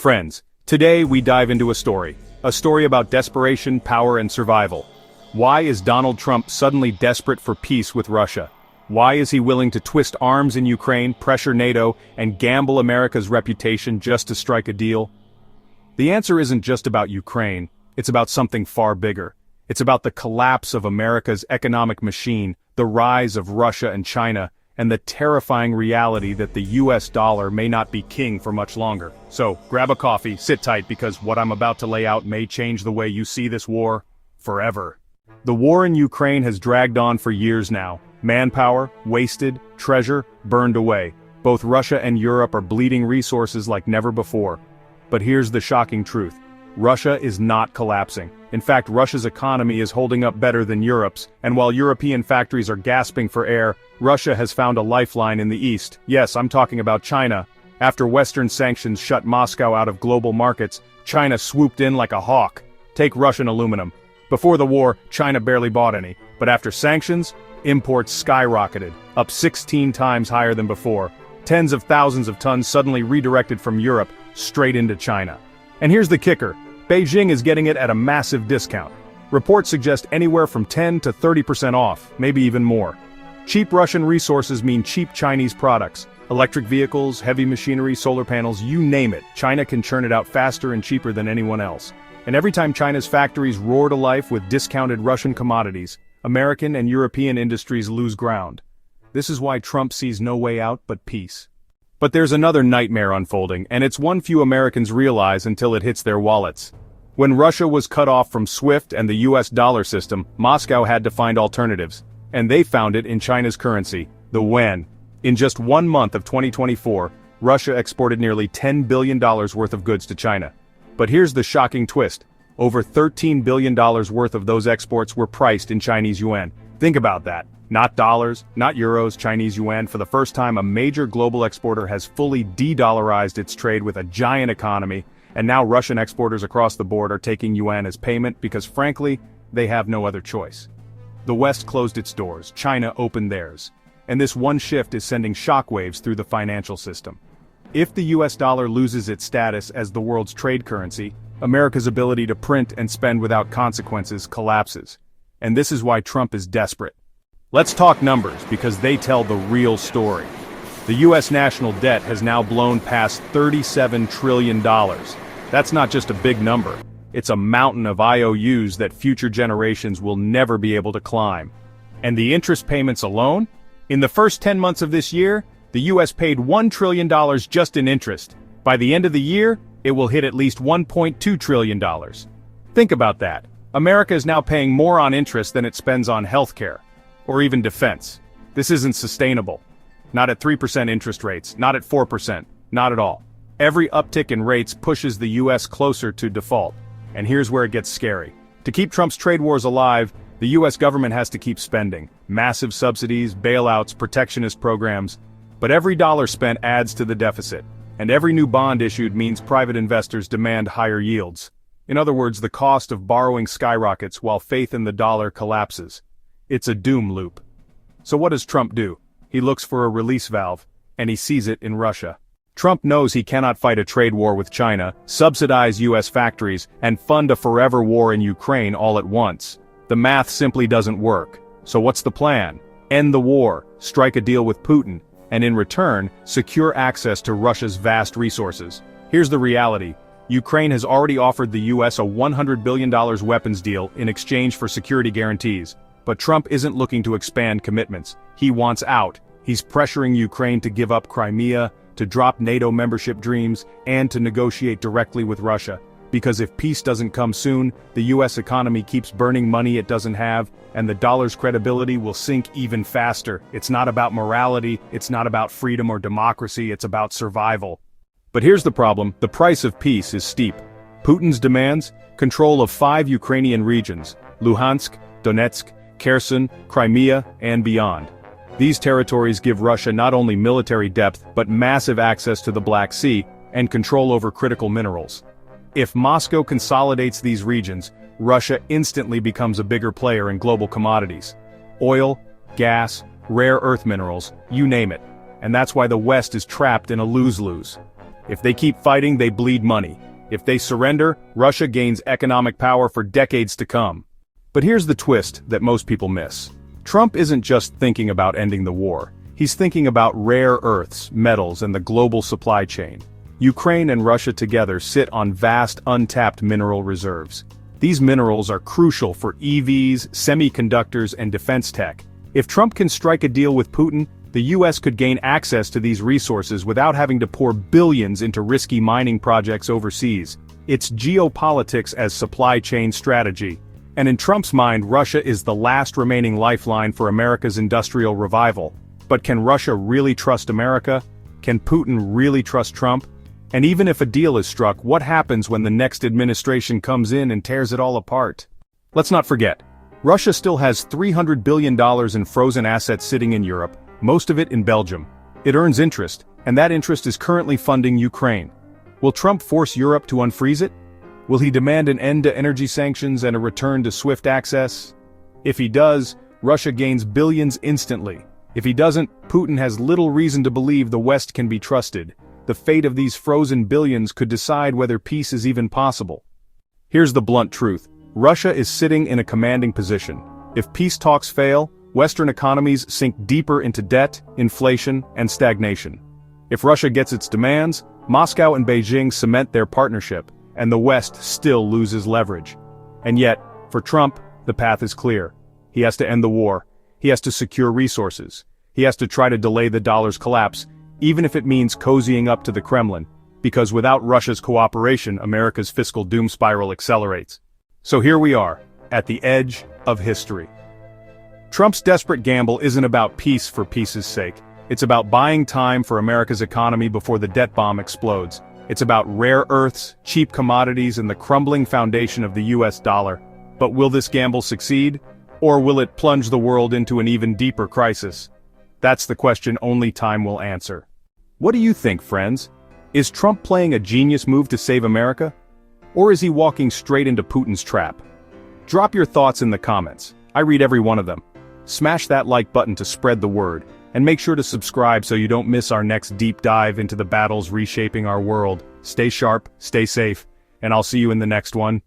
Friends, today we dive into a story about desperation, power, and survival. Why is Donald Trump suddenly desperate for peace with Russia? Why is he willing to twist arms in Ukraine, pressure NATO, and gamble America's reputation just to strike a deal? The answer isn't just about Ukraine, it's about something far bigger. It's about the collapse of America's economic machine, the rise of Russia and China, and the terrifying reality that the US dollar may not be king for much longer. So, grab a coffee, sit tight, because what I'm about to lay out may change the way you see this war forever. The war in Ukraine has dragged on for years now. Manpower, wasted, treasure, burned away. Both Russia and Europe are bleeding resources like never before. But here's the shocking truth. Russia is not collapsing. In fact, Russia's economy is holding up better than Europe's, and while European factories are gasping for air, Russia has found a lifeline in the east. Yes, I'm talking about China. After Western sanctions shut Moscow out of global markets, China swooped in like a hawk. Take Russian aluminum. Before the war, China barely bought any, but after sanctions, imports skyrocketed, up 16 times higher than before. Tens of thousands of tons suddenly redirected from Europe, straight into China. And here's the kicker. Beijing is getting it at a massive discount. Reports suggest anywhere from 10 to 30% off, maybe even more. Cheap Russian resources mean cheap Chinese products. Electric vehicles, heavy machinery, solar panels, you name it. China can churn it out faster and cheaper than anyone else. And every time China's factories roar to life with discounted Russian commodities, American and European industries lose ground. This is why Trump sees no way out but peace. But there's another nightmare unfolding, and it's one few Americans realize until it hits their wallets. When Russia was cut off from SWIFT and the US dollar system, Moscow had to find alternatives. And they found it in China's currency, the yuan. In just 1 month of 2024, Russia exported nearly $10 billion worth of goods to China. But here's the shocking twist. Over $13 billion worth of those exports were priced in Chinese yuan. Think about that. Not dollars, not euros, Chinese yuan. For the first time, a major global exporter has fully de-dollarized its trade with a giant economy, and now Russian exporters across the board are taking yuan as payment because, frankly, they have no other choice. The West closed its doors, China opened theirs. And this one shift is sending shockwaves through the financial system. If the US dollar loses its status as the world's trade currency, America's ability to print and spend without consequences collapses. And this is why Trump is desperate. Let's talk numbers, because they tell the real story. The US national debt has now blown past $37 trillion. That's not just a big number. It's a mountain of IOUs that future generations will never be able to climb. And the interest payments alone? In the first 10 months of this year, the US paid $1 trillion just in interest. By the end of the year, it will hit at least $1.2 trillion. Think about that. America is now paying more on interest than it spends on healthcare, or even defense. This isn't sustainable. Not at 3% interest rates, not at 4%, not at all. Every uptick in rates pushes the US closer to default. And here's where it gets scary. To keep Trump's trade wars alive, the US government has to keep spending. Massive subsidies, bailouts, protectionist programs. But every dollar spent adds to the deficit. And every new bond issued means private investors demand higher yields. In other words, the cost of borrowing skyrockets while faith in the dollar collapses. It's a doom loop. So what does Trump do? He looks for a release valve, and he sees it in Russia. Trump knows he cannot fight a trade war with China, subsidize US factories, and fund a forever war in Ukraine all at once. The math simply doesn't work. So what's the plan? End the war, strike a deal with Putin, and in return, secure access to Russia's vast resources. Here's the reality. Ukraine has already offered the US a $100 billion weapons deal in exchange for security guarantees. But Trump isn't looking to expand commitments. He wants out. He's pressuring Ukraine to give up Crimea, to drop NATO membership dreams, and to negotiate directly with Russia. Because if peace doesn't come soon, the US economy keeps burning money it doesn't have, and the dollar's credibility will sink even faster. It's not about morality, it's not about freedom or democracy, it's about survival. But here's the problem, the price of peace is steep. Putin's demands? Control of 5 Ukrainian regions, Luhansk, Donetsk, Kherson, Crimea, and beyond. These territories give Russia not only military depth but massive access to the Black Sea and control over critical minerals. If Moscow consolidates these regions, Russia instantly becomes a bigger player in global commodities. Oil, gas, rare earth minerals, you name it. And that's why the West is trapped in a lose-lose. If they keep fighting, they bleed money. If they surrender, Russia gains economic power for decades to come. But here's the twist that most people miss. Trump isn't just thinking about ending the war. He's thinking about rare earths, metals, and the global supply chain. Ukraine and Russia together sit on vast untapped mineral reserves. These minerals are crucial for EVs, semiconductors, and defense tech. If Trump can strike a deal with Putin, the US could gain access to these resources without having to pour billions into risky mining projects overseas. It's geopolitics as supply chain strategy. And in Trump's mind, Russia is the last remaining lifeline for America's industrial revival. But can Russia really trust America? Can Putin really trust Trump? And even if a deal is struck, what happens when the next administration comes in and tears it all apart? Let's not forget, Russia still has $300 billion in frozen assets sitting in Europe, most of it in Belgium. It earns interest, and that interest is currently funding Ukraine. Will Trump force Europe to unfreeze it? Will he demand an end to energy sanctions and a return to SWIFT access? If he does, Russia gains billions instantly. If he doesn't, Putin has little reason to believe the West can be trusted. The fate of these frozen billions could decide whether peace is even possible. Here's the blunt truth. Russia is sitting in a commanding position. If peace talks fail, Western economies sink deeper into debt, inflation, and stagnation. If Russia gets its demands, Moscow and Beijing cement their partnership, and the West still loses leverage. And yet, for Trump, the path is clear. He has to end the war. He has to secure resources. He has to try to delay the dollar's collapse, even if it means cozying up to the Kremlin, because without Russia's cooperation, America's fiscal doom spiral accelerates. So here we are, at the edge of history. Trump's desperate gamble isn't about peace for peace's sake. It's about buying time for America's economy before the debt bomb explodes. It's about rare earths, cheap commodities, and the crumbling foundation of the US dollar. But will this gamble succeed? Or will it plunge the world into an even deeper crisis? That's the question only time will answer. What do you think, friends? Is Trump playing a genius move to save America? Or is he walking straight into Putin's trap? Drop your thoughts in the comments. I read every one of them. Smash that like button to spread the word, and make sure to subscribe so you don't miss our next deep dive into the battles reshaping our world. Stay sharp, stay safe, and I'll see you in the next one.